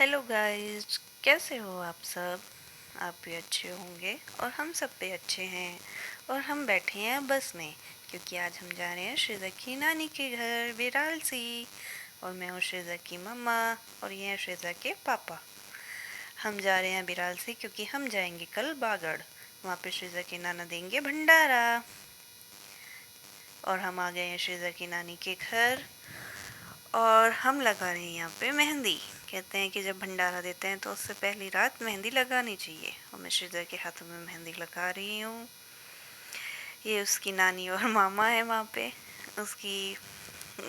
Hello guys, कैसे हो आप सब। आप भी अच्छे होंगे और हम सब भी अच्छे हैं। और हम बैठे हैं बस में क्योंकि आज हम जा रहे हैं श्रीजा की नानी के घर विरालसी। और मैं हूँ श्रीजा की मम्मा और ये हैं श्रीजा के पापा। हम जा रहे हैं विरालसी क्योंकि हम जाएंगे कल बागड़। वहाँ पे श्रीजा के नाना देंगे भंडारा। और हम आ गए हैं श्रीजा की नानी के घर और हम लगा रहे हैं यहाँ पे मेहंदी। कहते हैं कि जब भंडारा देते हैं तो उससे पहली रात मेहंदी लगानी चाहिए और मैं श्रीजा के हाथों में मेहंदी लगा रही हूँ। ये उसकी नानी और मामा है वहाँ पे। उसकी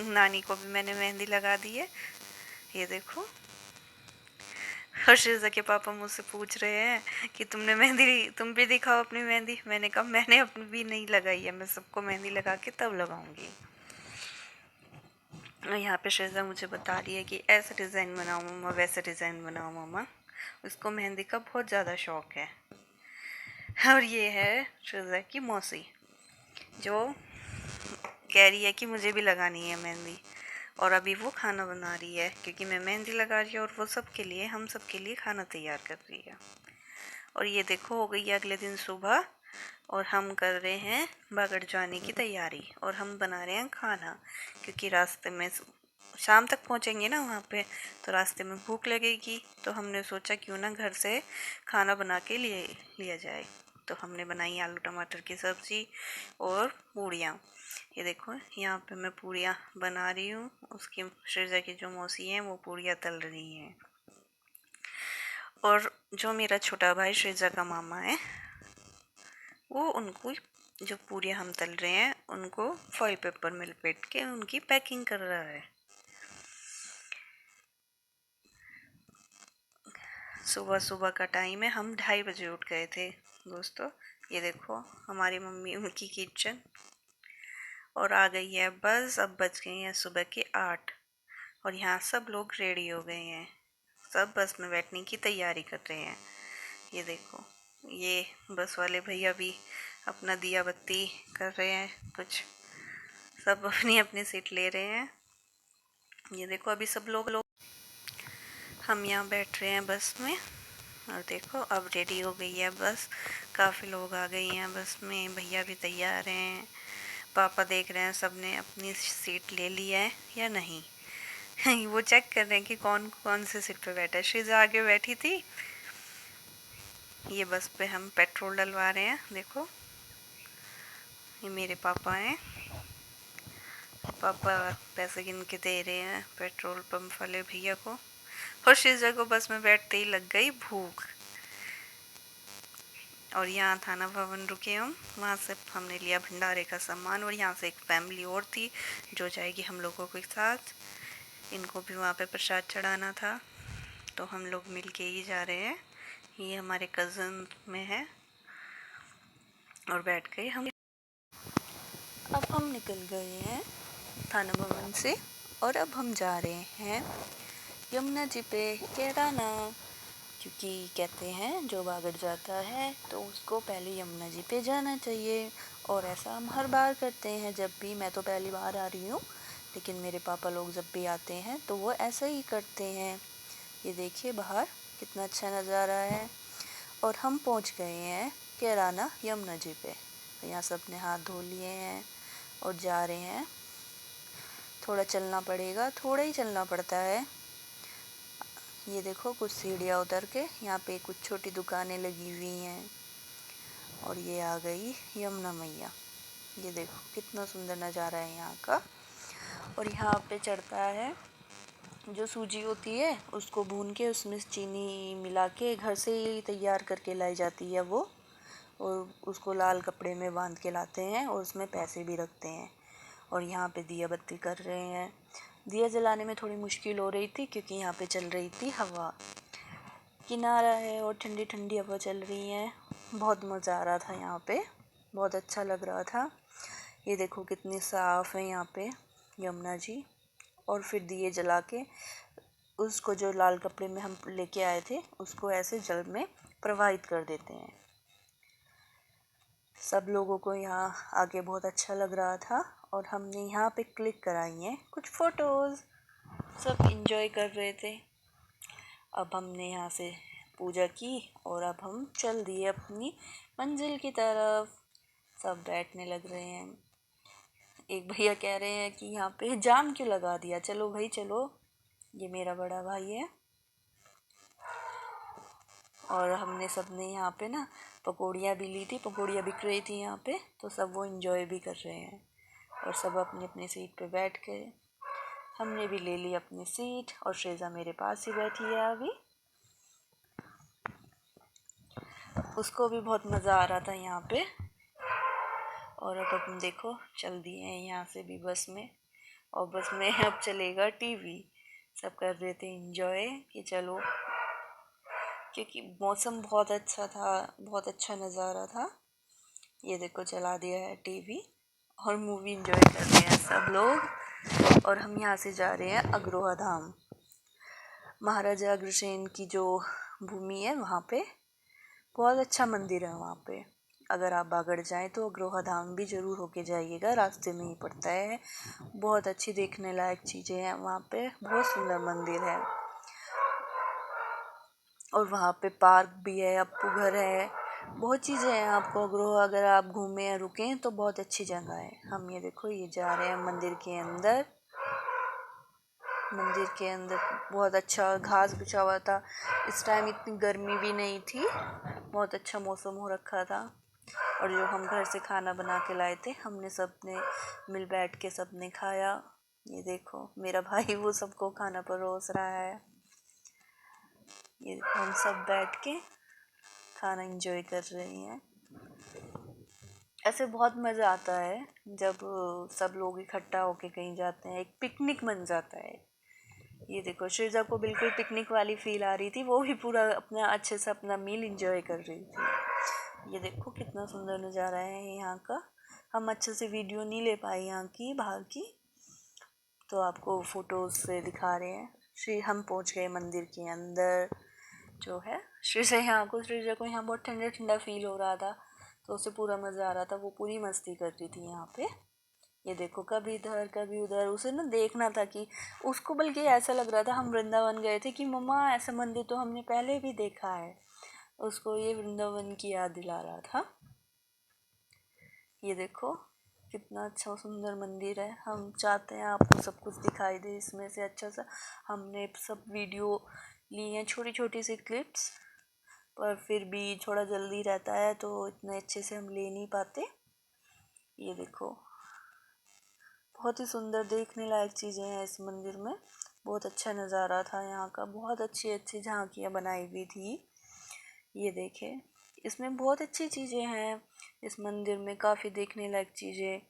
नानी को भी मैंने मेहंदी लगा दी है, ये देखो। और श्रीजा के पापा मुझसे पूछ रहे हैं कि तुमने मेहंदी, तुम भी दिखाओ अपनी मेहंदी। मैंने कहा मैंने अपनी भी नहीं लगाई है, मैं सबको मेहंदी लगा के तब लगाऊंगी। और यहाँ पे श्रीजा मुझे बता रही है कि ऐसा डिज़ाइन बनाओ मम्मा, वैसा डिज़ाइन बनाओ मम्मा। उसको मेहंदी का बहुत ज़्यादा शौक़ है। और ये है श्रीजा की मौसी जो कह रही है कि मुझे भी लगानी है मेहंदी। और अभी वो खाना बना रही है क्योंकि मैं मेहंदी लगा रही हूँ और वो सबके लिए, हम सबके लिए खाना तैयार कर रही है। और ये देखो हो गई है अगले दिन सुबह और हम कर रहे हैं बागड़ जाने की तैयारी। और हम बना रहे हैं खाना क्योंकि रास्ते में शाम तक पहुंचेंगे ना वहाँ पे, तो रास्ते में भूख लगेगी। तो हमने सोचा क्यों ना घर से खाना बना के लिया जाए। तो हमने बनाई आलू टमाटर की सब्ज़ी और पूड़ियाँ। ये देखो यहाँ पे मैं पूड़ियाँ बना रही हूँ, उसकी श्रीजा की जो मौसी हैं वो पूड़ियाँ तल रही हैं। और जो मेरा छोटा भाई श्रीजा का मामा है वो उनको जो पूड़ियाँ हम तल रहे हैं उनको फॉइल पेपर में लपेट के उनकी पैकिंग कर रहा है। सुबह सुबह का टाइम है, हम 2:30 बजे उठ गए थे दोस्तों। ये देखो हमारी मम्मी उनकी किचन। और आ गई है बस, अब बज गए हैं सुबह के 8 और यहाँ सब लोग रेडी हो गए हैं। सब बस में बैठने की तैयारी कर रहे हैं। ये देखो ये बस वाले भैया भी अपना दिया बत्ती कर रहे हैं कुछ, सब अपनी अपनी सीट ले रहे हैं। ये देखो अभी सब लोग हम यहाँ बैठ रहे हैं बस में। और देखो अब रेडी हो गई है बस, काफ़ी लोग आ गए हैं बस में, भैया भी तैयार हैं। पापा देख रहे हैं सबने अपनी सीट ले ली है या नहीं। वो चेक कर रहे हैं कि कौन कौन से सीट पे बैठा है। श्रीजा आगे बैठी थी। ये बस पे हम पेट्रोल डलवा रहे हैं। देखो ये मेरे पापा हैं, पापा पैसे गिन के दे रहे हैं पेट्रोल पंप वाले भैया को। और श्रीजा को बस में बैठते ही लग गई भूख। और यहाँ थाना भवन रुके हम, वहाँ से हमने लिया भंडारे का सामान। और यहाँ से एक फैमिली और थी जो जाएगी हम लोगों के साथ, इनको भी वहाँ पे प्रसाद चढ़ाना था। तो हम लोग मिल के ही जा रहे हैं। ये हमारे कज़न में है। और बैठ गए हम। अब हम निकल गए हैं थाना भवन से और अब हम जा रहे हैं यमुना जी पे कैराना। क्योंकि कहते हैं जो बागड़ जाता है तो उसको पहले यमुना जी पे जाना चाहिए। और ऐसा हम हर बार करते हैं। जब भी, मैं तो पहली बार आ रही हूँ लेकिन मेरे पापा लोग जब भी आते हैं तो वो ऐसा ही करते हैं। ये देखिए बाहर कितना अच्छा नज़ारा है। और हम पहुँच गए हैं कैराना यमुना जी पे। यहाँ सब ने हाथ धो लिए हैं और जा रहे हैं। थोड़ा चलना पड़ेगा, थोड़ा ही चलना पड़ता है। ये देखो कुछ सीढ़ियाँ उतर के यहाँ पे कुछ छोटी दुकानें लगी हुई हैं। और ये आ गई यमुना मैया। ये देखो कितना सुंदर नज़ारा है यहाँ का। और यहाँ पे चढ़ता है जो सूजी होती है उसको भून के उसमें चीनी मिला के घर से ही तैयार करके लाई जाती है वो। और उसको लाल कपड़े में बांध के लाते हैं और उसमें पैसे भी रखते हैं। और यहाँ पे दिया बत्ती कर रहे हैं। दिया जलाने में थोड़ी मुश्किल हो रही थी क्योंकि यहाँ पे चल रही थी हवा, किनारा है और ठंडी ठंडी हवा चल रही है। बहुत मज़ा आ रहा था यहाँ पे, बहुत अच्छा लग रहा था। ये देखो कितनी साफ़ है यहाँ पे यमुना जी। और फिर दिए जला के उसको जो लाल कपड़े में हम लेके आए थे उसको ऐसे जल में प्रवाहित कर देते हैं। सब लोगों को यहाँ आके बहुत अच्छा लग रहा था और हमने यहाँ पे क्लिक कराई हैं कुछ फ़ोटोज़। सब एंजॉय कर रहे थे। अब हमने यहाँ से पूजा की और अब हम चल दिए अपनी मंजिल की तरफ। सब बैठने लग रहे हैं। एक भैया कह रहे हैं कि यहाँ पे जाम क्यों लगा दिया, चलो भाई चलो। ये मेरा बड़ा भाई है। और हमने सबने यहाँ पे ना पकौड़ियाँ भी ली थी, पकौड़ियाँ बिक रही थी यहाँ पे, तो सब वो एंजॉय भी कर रहे हैं। और सब अपनी अपनी सीट पे बैठ गए। हमने भी ले ली अपनी सीट और श्रेजा मेरे पास ही बैठी है अभी। उसको भी बहुत मज़ा आ रहा था यहाँ पे। और अब हम देखो चल दिए हैं यहाँ से भी बस में। और बस में अब चलेगा टीवी। सब कर रहे थे एंजॉय कि चलो, क्योंकि मौसम बहुत अच्छा था, बहुत अच्छा नज़ारा था। ये देखो चला दिया है टीवी और मूवी एंजॉय कर रहे हैं सब लोग। और हम यहाँ से जा रहे हैं अग्रोहा धाम। महाराजा अग्रसेन की जो भूमि है वहाँ पे बहुत अच्छा मंदिर है। वहाँ पे अगर आप बागड़ जाएं तो अग्रोहा धाम भी ज़रूर होके जाइएगा, रास्ते में ही पड़ता है। बहुत अच्छी देखने लायक चीज़ें हैं वहाँ पे, बहुत सुंदर मंदिर है। और वहाँ पे पार्क भी है, अप्पू घर है, बहुत चीज़ें हैं। आपको अग्रोहा अगर आप घूमें या रुकें तो बहुत अच्छी जगह है। हम ये देखो ये जा रहे हैं मंदिर के अंदर। मंदिर के अंदर बहुत अच्छा घास बिछा हुआ था। इस टाइम इतनी गर्मी भी नहीं थी, बहुत अच्छा मौसम हो रखा था। और जो हम घर से खाना बना के लाए थे, हमने सबने मिल बैठ के सबने खाया। ये देखो मेरा भाई वो सबको खाना परोस रहा है। ये हम सब बैठ के खाना एंजॉय कर रहे हैं। ऐसे बहुत मज़ा आता है जब सब लोग इकट्ठा होके कहीं जाते हैं, एक पिकनिक बन जाता है। ये देखो श्रीजा को बिल्कुल पिकनिक वाली फील आ रही थी, वो भी पूरा अपना अच्छे से अपना मील एंजॉय कर रही थी। ये देखो कितना सुंदर नज़ारा है यहाँ का। हम अच्छे से वीडियो नहीं ले पाए यहाँ की, बाहर की, तो आपको फ़ोटोज़ से दिखा रहे हैं। हम पहुँच गए मंदिर के अंदर जो है। श्रीजा को यहाँ बहुत ठंडा ठंडा फील हो रहा था, तो उसे पूरा मज़ा आ रहा था। वो पूरी मस्ती कर रही थी यहाँ पे। ये देखो कभी इधर कभी उधर, उसे ना देखना था कि उसको, बल्कि ऐसा लग रहा था हम वृंदावन गए थे कि मम्मा ऐसा मंदिर तो हमने पहले भी देखा है। उसको ये वृंदावन की याद दिला रहा था। ये देखो कितना अच्छा सुंदर मंदिर है। हम चाहते हैं आपको सब कुछ दिखाई दे इसमें से अच्छा सा। हमने सब वीडियो ली हैं, छोटी छोटी सी क्लिप्स, पर फिर भी थोड़ा जल्दी रहता है तो इतने अच्छे से हम ले नहीं पाते। ये देखो बहुत ही सुंदर देखने लायक चीज़ें हैं इस मंदिर में। बहुत अच्छा नज़ारा था यहाँ का, बहुत अच्छी अच्छी झांकियाँ बनाई हुई थी। ये देखें इसमें बहुत अच्छी चीज़ें हैं। इस मंदिर में काफ़ी देखने लायक चीज़ें,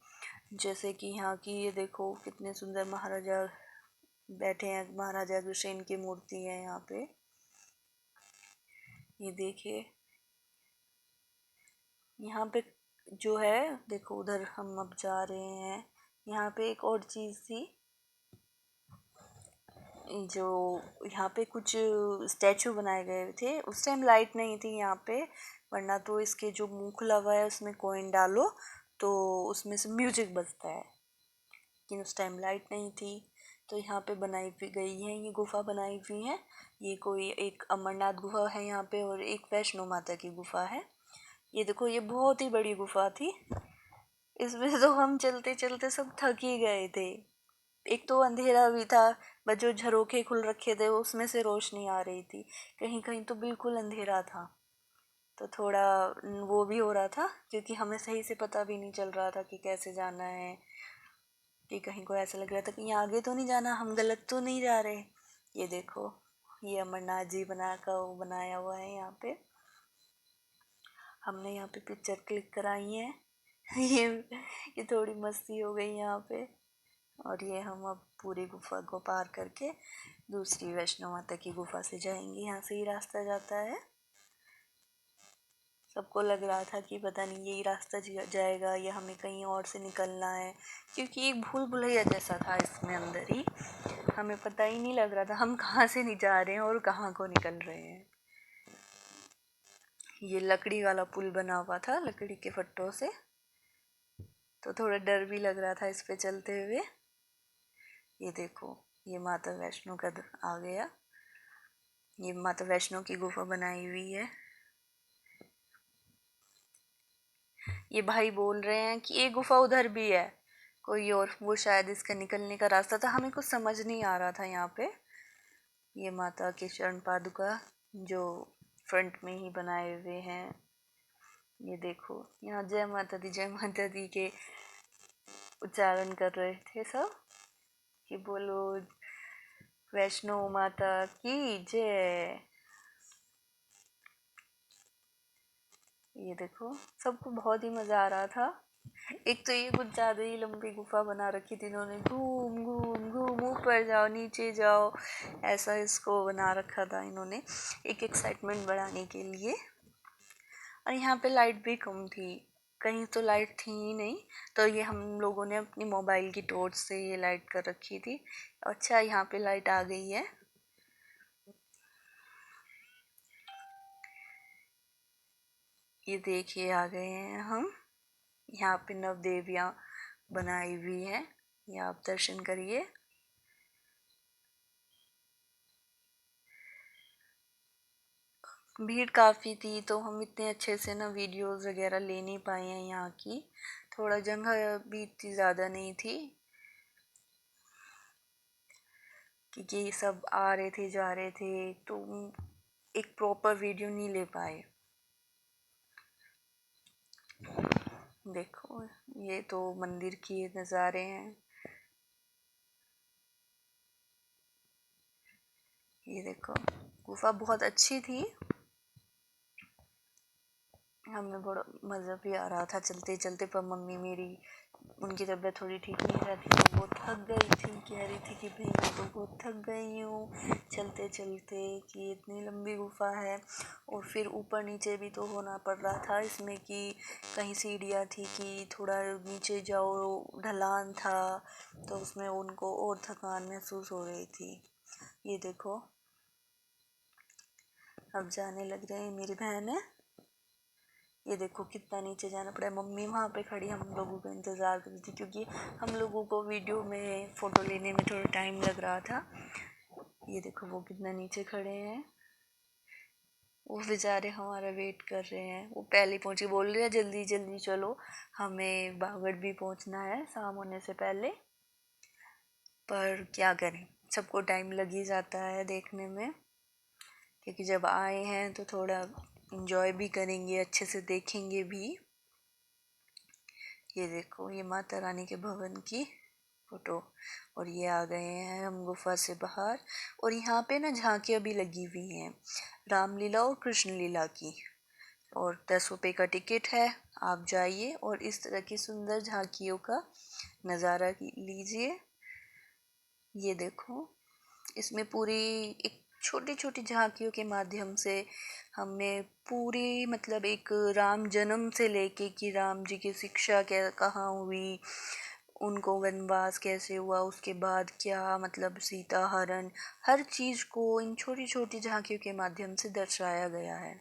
जैसे कि यहाँ की ये देखो कितने सुंदर महाराजा बैठे हैं, महाराजा अग्रसेन की मूर्ति है यहाँ पे। ये देखिए यहाँ पे जो है, देखो उधर हम अब जा रहे हैं। यहाँ पे एक और चीज़ थी, जो यहाँ पे कुछ स्टैचू बनाए गए थे। उस टाइम लाइट नहीं थी यहाँ पे, वरना तो इसके जो मुंह खुला हुआ है उसमें कॉइन डालो तो उसमें से म्यूजिक बजता है, लेकिन उस टाइम लाइट नहीं थी। तो यहाँ पे बनाई हुई गई है, ये गुफा बनाई हुई है। ये कोई एक अमरनाथ गुफा है यहाँ पे और एक वैष्णो माता की गुफा है। ये देखो ये बहुत ही बड़ी गुफा थी। इसमें तो हम चलते चलते सब थक ही गए थे। एक तो अंधेरा भी था, बस जो झरोखे खुल रखे थे उसमें से रोशनी आ रही थी। कहीं कहीं तो बिल्कुल अंधेरा था, तो थोड़ा वो भी हो रहा था, क्योंकि हमें सही से पता भी नहीं चल रहा था कि कैसे जाना है। कि कहीं को ऐसा लग रहा था कि यहाँ आगे तो नहीं जाना, हम गलत तो नहीं जा रहे। ये देखो ये अमरनाथ जी वो बनाया हुआ है यहाँ पे। हमने यहाँ पे पिक्चर क्लिक कराई है। ये थोड़ी मस्ती हो गई यहाँ पे। और ये हम अब पूरी गुफा को पार करके दूसरी वैष्णो माता की गुफा से जाएंगे। यहाँ से ही रास्ता जाता है। सबको लग रहा था कि पता नहीं यही रास्ता जाएगा या हमें कहीं और से निकलना है, क्योंकि एक भूल भुलैया जैसा था इसमें अंदर ही। हमें पता ही नहीं लग रहा था हम कहाँ से नहीं जा रहे हैं और कहाँ को निकल रहे हैं। ये लकड़ी वाला पुल बना हुआ था लकड़ी के फट्टों से, तो थोड़ा डर भी लग रहा था इस पे चलते हुए। ये देखो ये माता वैष्णो का आ गया। ये माता वैष्णो की गुफा बनाई हुई है। ये भाई बोल रहे हैं कि ये गुफा उधर भी है कोई और, वो शायद इसका निकलने का रास्ता था, हमें कुछ समझ नहीं आ रहा था यहाँ पे। ये माता के चरण पादुका जो फ्रंट में ही बनाए हुए हैं। ये देखो यहाँ जय माता दी के उच्चारण कर रहे थे सब कि बोलो वैष्णो माता की जय। ये देखो सबको बहुत ही मजा आ रहा था। एक तो ये कुछ ज्यादा ही लंबी गुफा बना रखी थी इन्होंने, घूम घूम घूम ऊपर जाओ नीचे जाओ, ऐसा इसको बना रखा था इन्होंने एक एक्साइटमेंट बढ़ाने के लिए। और यहाँ पे लाइट भी कम थी, कहीं तो लाइट थी ही नहीं, तो ये हम लोगों ने अपनी मोबाइल की टॉर्च से ये लाइट कर रखी थी। अच्छा यहाँ पे लाइट आ गई है। ये देखिए आ गए हैं हम। यहाँ पे नव देवियाँ बनाई हुई है, ये आप दर्शन करिए। भीड़ काफ़ी थी तो हम इतने अच्छे से ना वीडियोस वगैरह ले नहीं पाए हैं यहाँ की, थोड़ा जगह भी इतनी ज़्यादा नहीं थी क्योंकि सब आ रहे थे जा रहे थे, तो एक प्रॉपर वीडियो नहीं ले पाए। देखो ये तो मंदिर के नज़ारे हैं। ये देखो गुफा बहुत अच्छी थी, हमें बड़ा मज़ा भी आ रहा था चलते चलते, पर मम्मी मेरी उनकी तबीयत थोड़ी ठीक नहीं रहती तो वो थक गई थी, कह रही थी कि भाई मैं तो बहुत थक गई हूँ चलते चलते कि इतनी लंबी गुफा है। और फिर ऊपर नीचे भी तो होना पड़ रहा था इसमें कि कहीं सीढ़ियाँ थी कि थोड़ा नीचे जाओ, ढलान था, तो उसमें उनको और थकान महसूस हो रही थी। ये देखो अब जाने लग रहे हैं, मेरी बहन है। ये देखो कितना नीचे जाना पड़ा है, मम्मी वहाँ पे खड़ी हम लोगों का इंतज़ार कर रही थी क्योंकि हम लोगों को वीडियो में फ़ोटो लेने में थोड़ा टाइम लग रहा था। ये देखो वो कितना नीचे खड़े हैं, वो बेचारे हमारा वेट कर रहे हैं। वो पहले पहुँचे, बोल रहे हैं जल्दी जल्दी चलो हमें बागड़ भी पहुँचना है शाम होने से पहले, पर क्या करें सबको टाइम लग ही जाता है देखने में, क्योंकि जब आए हैं तो थोड़ा इंजॉय भी करेंगे, अच्छे से देखेंगे भी। ये देखो ये माता रानी के भवन की फोटो, और ये आ गए हैं हम गुफा से बाहर। और यहाँ पे ना झांकियाँ भी लगी हुई हैं रामलीला और कृष्ण लीला की, और 10 रुपये का टिकट है, आप जाइए और इस तरह की सुंदर झांकियों का नज़ारा लीजिए। ये देखो इसमें पूरी एक छोटी छोटी झांकियों के माध्यम से हमें पूरी मतलब एक राम जन्म से लेके कि राम जी की शिक्षा क्या कहाँ हुई, उनको वनवास कैसे हुआ, उसके बाद क्या मतलब सीता हरण, हर चीज़ को इन छोटी छोटी झांकियों के माध्यम से दर्शाया गया है।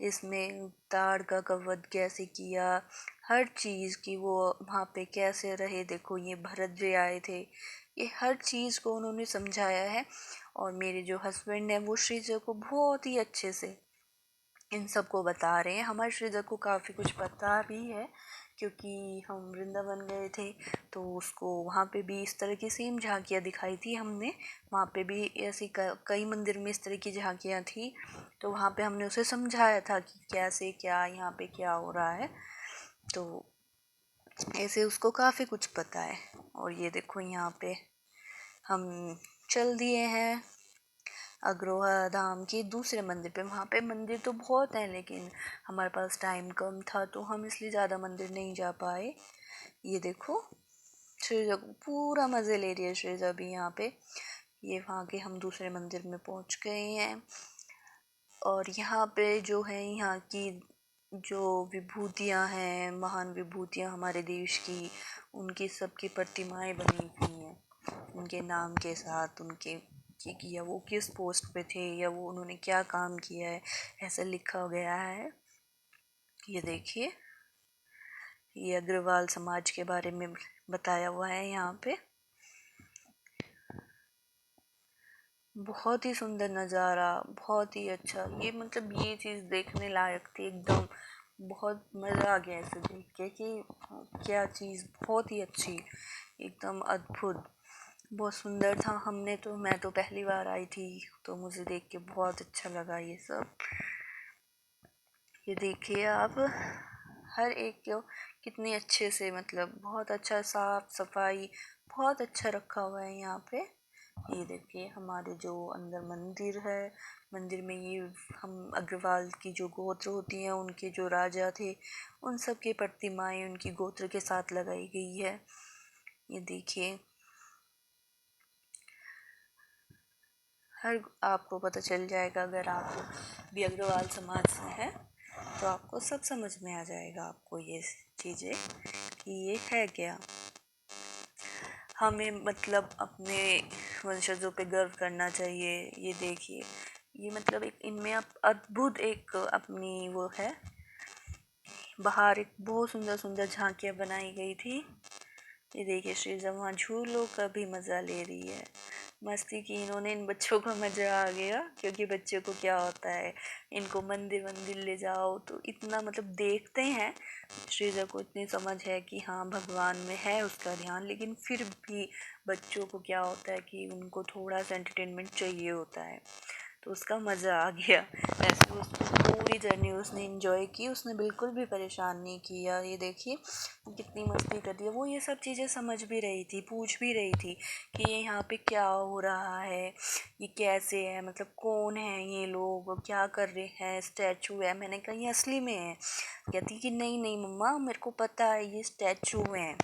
इसमें ताड़का का वध कैसे किया, हर चीज़ की वो वहाँ पे कैसे रहे, देखो ये भरत जी आए थे, ये हर चीज़ को उन्होंने समझाया है। और मेरे जो हस्बैंड हैं वो श्रीजर को बहुत ही अच्छे से इन सब को बता रहे हैं। हमारे श्रीजर को काफ़ी कुछ पता भी है क्योंकि हम वृंदावन गए थे तो उसको वहाँ पे भी इस तरह की सेम झांकियाँ दिखाई थी हमने, वहाँ पे भी ऐसी कई मंदिर में इस तरह की झांकियाँ थी, तो वहाँ पे हमने उसे समझाया था कि कैसे क्या यहाँ पे क्या हो रहा है, तो ऐसे उसको काफ़ी कुछ पता है। और ये देखो यहाँ पे हम चल दिए हैं अग्रोहा धाम के दूसरे मंदिर पे। वहाँ पे मंदिर तो बहुत हैं लेकिन हमारे पास टाइम कम था तो हम इसलिए ज़्यादा मंदिर नहीं जा पाए। ये देखो श्रीजा पूरा मज़े ले रही है श्रीजा भी यहाँ पे। ये वहाँ के हम दूसरे मंदिर में पहुँच गए हैं, और यहाँ पे जो है यहाँ की जो विभूतियाँ हैं, महान विभूतियाँ हमारे देश की, उनकी सबकी प्रतिमाएं बनी हुई हैं उनके नाम के साथ, उनके कि या वो किस पोस्ट पे थे या वो उन्होंने क्या काम किया है, ऐसा लिखा गया है। ये देखिए ये अग्रवाल समाज के बारे में बताया हुआ है यहाँ पे। बहुत ही सुंदर नज़ारा, बहुत ही अच्छा। ये मतलब ये चीज़ देखने लायक थी एकदम। बहुत मज़ा आ गया ऐसे देख के कि क्या चीज़ बहुत ही अच्छी, एकदम अद्भुत, बहुत सुंदर था। मैं तो पहली बार आई थी, तो मुझे देख के बहुत अच्छा लगा ये सब। ये देखिए आप, हर एक को कितनी अच्छे से, मतलब बहुत अच्छा साफ सफाई, बहुत अच्छा रखा हुआ है यहाँ पे। ये देखिए हमारे जो अंदर मंदिर है, मंदिर में ये हम अग्रवाल की जो गोत्र होती हैं, उनके जो राजा थे, उन सब की प्रतिमाएं उनकी गोत्र के साथ लगाई गई है। ये देखिए, हर आपको पता चल जाएगा, अगर आप भी अग्रवाल समाज से हैं तो आपको सब समझ में आ जाएगा, आपको ये चीज़ें कि ये है क्या। हमें मतलब अपने वंशजों पे गर्व करना चाहिए। ये देखिए, ये मतलब एक इनमें आप अद्भुत एक अपनी वो है, बाहर एक बहुत सुंदर सुंदर झांकियाँ बनाई गई थी। ये देखिए श्रीजा वहाँ झूलों का भी मज़ा ले रही है, मस्ती की इन्होंने। इन बच्चों का मज़ा आ गया, क्योंकि बच्चों को क्या होता है, इनको मंदिर मंदिर ले जाओ तो इतना मतलब देखते हैं। श्रीजा को इतनी समझ है कि हाँ भगवान में है उसका ध्यान, लेकिन फिर भी बच्चों को क्या होता है कि उनको थोड़ा सा एंटरटेनमेंट चाहिए होता है, तो उसका मज़ा आ गया। वैसे उसको पूरी जर्नी उसने इंजॉय की, उसने बिल्कुल भी परेशान नहीं किया। ये देखिए वो कितनी मस्ती कर रही है। वो ये सब चीज़ें समझ भी रही थी, पूछ भी रही थी कि ये यहाँ पे क्या हो रहा है, ये कैसे है, मतलब कौन है ये लोग, क्या कर रहे हैं, स्टैचू है। मैंने कहा ये असली में है। कहती कि नहीं नहीं मम्मा, मेरे को पता है ये स्टैचू है।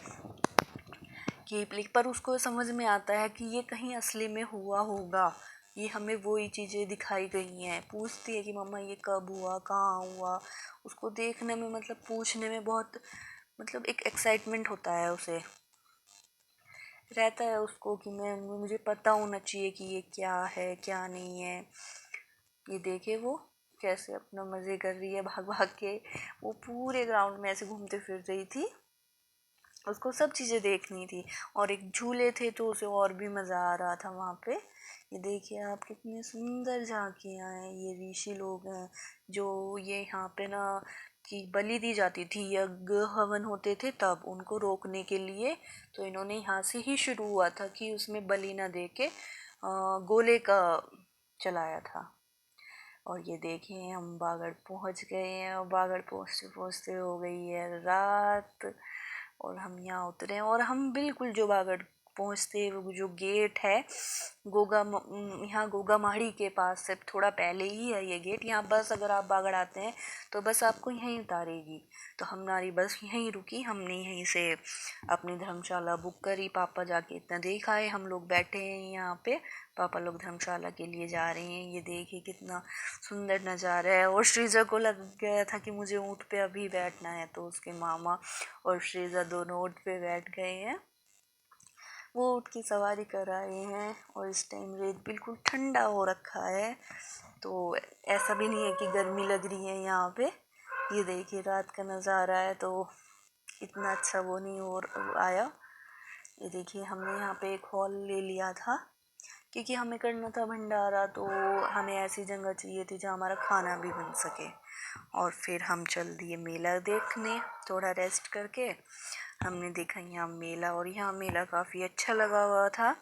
कि पर उसको समझ में आता है कि ये कहीं असली में हुआ होगा, ये हमें वही चीज़ें दिखाई गई हैं। पूछती है कि मम्मा ये कब हुआ, कहाँ हुआ। उसको देखने में, मतलब पूछने में बहुत, मतलब एक एक्साइटमेंट होता है उसे, रहता है उसको कि मुझे पता होना चाहिए कि ये क्या है क्या नहीं है। ये देखे वो कैसे अपना मज़े कर रही है भाग भाग के। वो पूरे ग्राउंड में ऐसे घूमते फिर रही थी, उसको सब चीज़ें देखनी थी। और एक झूले थे तो उसे और भी मज़ा आ रहा था वहाँ पे। ये देखिए आप, कितनी सुंदर झांकियाँ हैं। ये ऋषि लोग हैं जो ये यहाँ पे ना कि बलि दी जाती थी, यज्ञ हवन होते थे तब, उनको रोकने के लिए तो इन्होंने यहाँ से ही शुरू हुआ था कि उसमें बलि ना दे के गोले का चलाया था। और ये देखें हम बागड़ पहुँच गए हैं, और बागड़ पहुँचते पहुँचते हो गई है रात, और हम यहाँ उतरे। और हम बिल्कुल जो बागड़ पहुँचते, वो जो गेट है यहाँ गोगा माड़ी के पास से थोड़ा पहले ही है ये गेट। यहाँ बस अगर आप बागड़ आते हैं तो बस आपको यहीं उतारेगी। तो हमारी बस यहीं रुकी, हमने यहीं से अपनी धर्मशाला बुक करी। पापा जाके इतना देख आए, हम लोग बैठे हैं यहाँ पे, पापा लोग धर्मशाला के लिए जा रहे हैं। ये देखिए कितना सुंदर नज़ारा है। और श्रीजा को लग गया था कि मुझे ऊँट पे अभी बैठना है, तो उसके मामा और श्रीजा दोनों ऊँट पे बैठ गए हैं। वो ऊँट की सवारी कर आए हैं, और इस टाइम रेत बिल्कुल ठंडा हो रखा है, तो ऐसा भी नहीं है कि गर्मी लग रही है यहाँ पे। ये देखिए रात का नज़ारा है, तो इतना अच्छा वो नहीं हो आया। ये देखिए हमने यहाँ पे एक हॉल ले लिया था, क्योंकि हमें करना था भंडारा, तो हमें ऐसी जगह चाहिए थी जहाँ हमारा खाना भी बन सके। और फिर हम चल दिए मेला देखने, थोड़ा रेस्ट करके। हमने देखा यहाँ मेला, और यहाँ मेला काफ़ी अच्छा लगा हुआ था,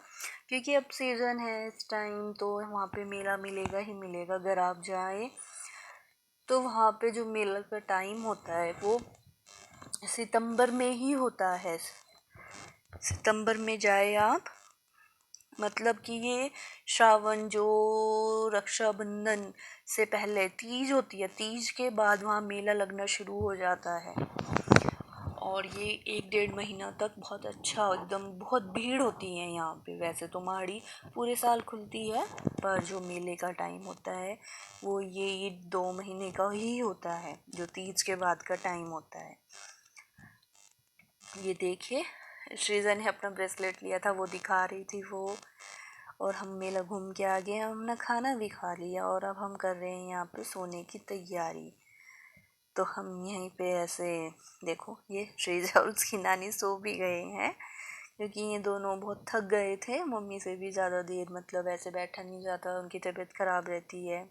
क्योंकि अब सीज़न है इस टाइम, तो वहाँ पे मेला मिलेगा ही मिलेगा। अगर आप जाएँ तो वहाँ पे जो मेला का टाइम होता है वो सितंबर में ही होता है। सितंबर में जाए आप, मतलब कि ये श्रावण जो रक्षाबंधन से पहले तीज होती है, तीज के बाद वहाँ मेला लगना शुरू हो जाता है। और ये 1-1.5 महीना तक बहुत अच्छा, एकदम बहुत भीड़ होती है यहाँ पे। वैसे तो माड़ी पूरे साल खुलती है, पर जो मेले का टाइम होता है वो ये 2 महीने का ही होता है, जो तीज के बाद का टाइम होता है। ये देखिए श्रीजा ने अपना ब्रेसलेट लिया था, वो दिखा रही थी वो। और हम मेला घूम के आ गए, हमने खाना भी खा लिया, और अब हम कर रहे हैं यहाँ पे सोने की तैयारी। तो हम यहीं पे ऐसे देखो, ये श्रीजा और उसकी नानी सो भी गए हैं, क्योंकि ये दोनों बहुत थक गए थे। मम्मी से भी ज़्यादा देर मतलब ऐसे बैठा नहीं जाता, उनकी तबीयत ख़राब रहती है।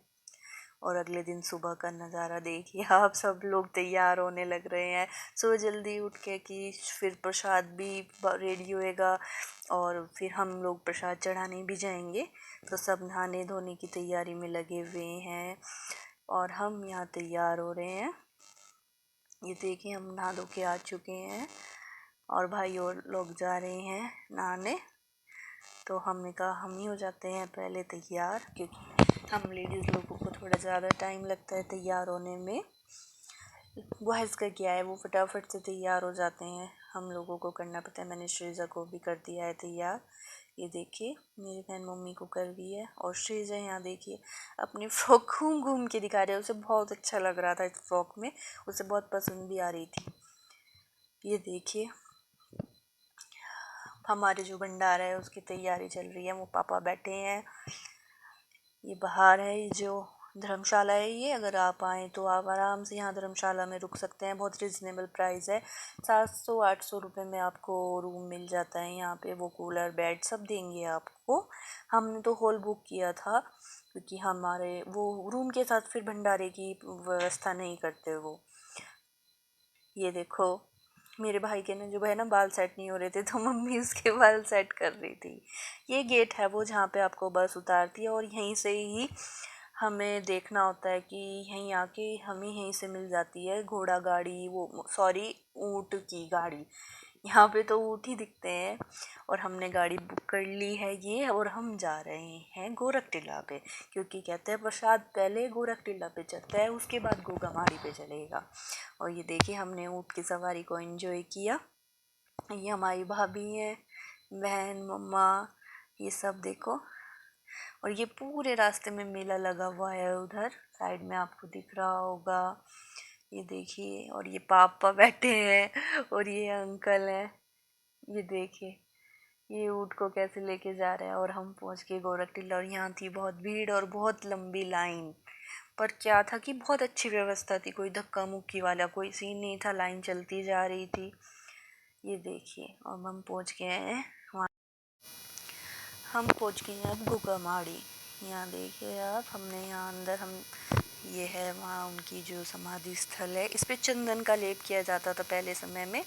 और अगले दिन सुबह का नज़ारा देखिए आप, सब लोग तैयार होने लग रहे हैं सुबह जल्दी उठ के कि फिर प्रसाद भी रेडी होएगा और फिर हम लोग प्रसाद चढ़ाने भी जाएंगे। तो सब नहाने धोने की तैयारी में लगे हुए हैं और हम यहाँ तैयार हो रहे हैं। ये देखिए हम नहा धो के आ चुके हैं और भाई और लोग जा रहे हैं नहाने। तो हमने कहा हम ही हो जाते हैं पहले तैयार, क्योंकि हम लेडीज़ लोगों को थोड़ा ज़्यादा टाइम लगता है तैयार होने में। बॉयज़ का क्या है, वो फटाफट से तैयार हो जाते हैं, हम लोगों को करना पड़ता है। मैंने श्रीजा को भी कर दिया है तैयार। ये देखिए मेरी बहन मम्मी को कर दी है और श्रीजा यहाँ देखिए अपनी फ्रॉक घूम घूम के दिखा रही है। उसे बहुत अच्छा लग रहा था इस फ्रॉक में, उसे बहुत पसंद भी आ रही थी। ये देखिए हमारे जो भंडारा है उसकी तैयारी चल रही है, वो पापा बैठे हैं। ये बाहर है, ये जो धर्मशाला है, ये अगर आप आएँ तो आप आराम से यहाँ धर्मशाला में रुक सकते हैं। बहुत रिजनेबल प्राइस है, 700-800 रुपये में आपको रूम मिल जाता है यहाँ पे। वो कूलर बेड सब देंगे आपको। हमने तो हॉल बुक किया था क्योंकि हमारे वो रूम के साथ फिर भंडारे की व्यवस्था नहीं करते वो। ये देखो मेरे भाई के ना जो है ना बाल सेट नहीं हो रहे थे, तो मम्मी उसके बाल सेट कर रही थी। ये गेट है वो जहाँ पे आपको बस उतारती है और यहीं से ही हमें देखना होता है कि यहीं आके हमें यहीं से मिल जाती है घोड़ा गाड़ी, वो सॉरी ऊँट की गाड़ी। यहाँ पे तो ऊँट ही दिखते हैं। और हमने गाड़ी बुक कर ली है ये, और हम जा रहे हैं गोरख टिला पे, क्योंकि कहते हैं प्रसाद पहले गोरख टिला पे चढ़ता है, उसके बाद गोगामाड़ी पे चलेगा। और ये देखिए हमने ऊँट की सवारी को एंजॉय किया। ये हमारी भाभी है, बहन, मम्मा, ये सब देखो। और ये पूरे रास्ते में मेला लगा हुआ है, उधर साइड में आपको दिख रहा होगा। ये देखिए और ये पापा बैठे हैं और ये अंकल हैं। ये देखिए ये ऊँट को कैसे लेके जा रहे हैं। और हम पहुंच गए गोरख टिला और यहाँ थी बहुत भीड़ और बहुत लंबी लाइन। पर क्या था कि बहुत अच्छी व्यवस्था थी, कोई धक्का मुक्की वाला कोई सीन नहीं था, लाइन चलती जा रही थी। ये देखिए अब हम पहुंच गए हैं वहाँ, हम पहुंच गए हैं अब गोगामाड़ी। यहाँ देखिए आप, हमने यहाँ अंदर हम ये है वहाँ उनकी जो समाधि स्थल है, इस पे चंदन का लेप किया जाता था पहले समय में,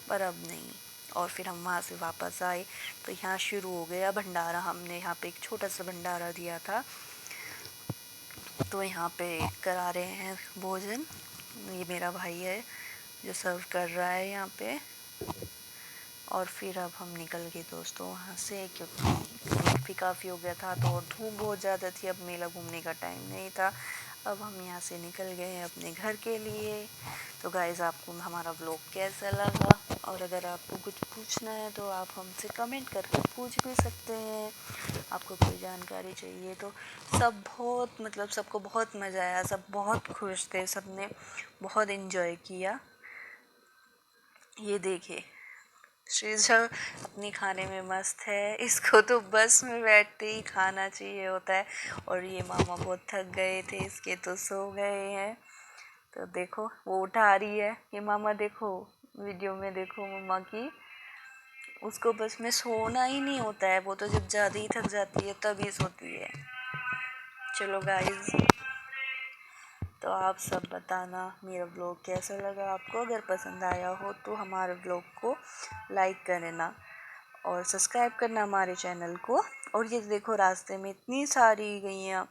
पर अब नहीं। और फिर हम वहाँ से वापस आए तो यहाँ शुरू हो गया भंडारा। हमने यहाँ पे एक छोटा सा भंडारा दिया था, तो यहाँ पे करा रहे हैं भोजन। ये मेरा भाई है जो सर्व कर रहा है यहाँ पे। और फिर अब हम निकल गए दोस्तों वहाँ से, क्योंकि लेट भी काफ़ी हो गया था तो, और धूप बहुत ज़्यादा थी, अब मेला घूमने का टाइम नहीं था। अब हम यहाँ से निकल गए हैं अपने घर के लिए। तो गाइज़ आपको हमारा व्लॉग कैसा लगा, और अगर आपको कुछ पूछना है तो आप हमसे कमेंट करके पूछ भी सकते हैं। आपको कोई जानकारी चाहिए तो। सब बहुत मतलब सबको बहुत मज़ा आया, सब बहुत खुश थे, सब ने बहुत इन्जॉय किया। ये देखिए श्रीजा अपनी खाने में मस्त है, इसको तो बस में बैठते ही खाना चाहिए होता है। और ये मामा बहुत थक गए थे, इसके तो सो गए हैं। तो देखो वो उठा रही है, ये मामा देखो वीडियो में देखो मम्मा की, उसको बस में सोना ही नहीं होता है, वो तो जब ज़्यादा ही थक जाती है तभी सोती है। चलो गाइस, तो आप सब बताना मेरा ब्लॉग कैसा लगा आपको। अगर पसंद आया हो तो हमारे ब्लॉग को लाइक करना और सब्सक्राइब करना हमारे चैनल को। और ये देखो रास्ते में इतनी सारी गैया,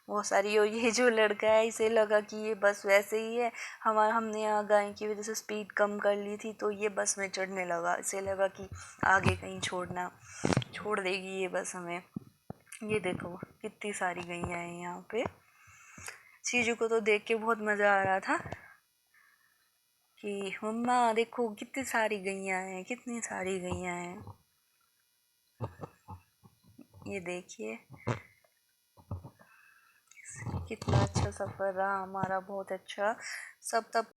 बहुत सारी। और ये जो लड़का है इसे लगा कि ये बस वैसे ही है, हमने यहाँ गाय की वजह से स्पीड कम कर ली थी, तो ये बस में चढ़ने लगा। इसे लगा कि आगे कहीं छोड़ देगी ये बस हमें। ये देखो कितनी सारी गैया हैं यहाँ पे। चीजू को तो देख के बहुत मज़ा आ रहा था कि मम्मा देखो कितनी सारी गैया हैं, कितनी सारी गैया हैं। ये देखिए कितना अच्छा सफ़र रहा हमारा, बहुत अच्छा। सब तब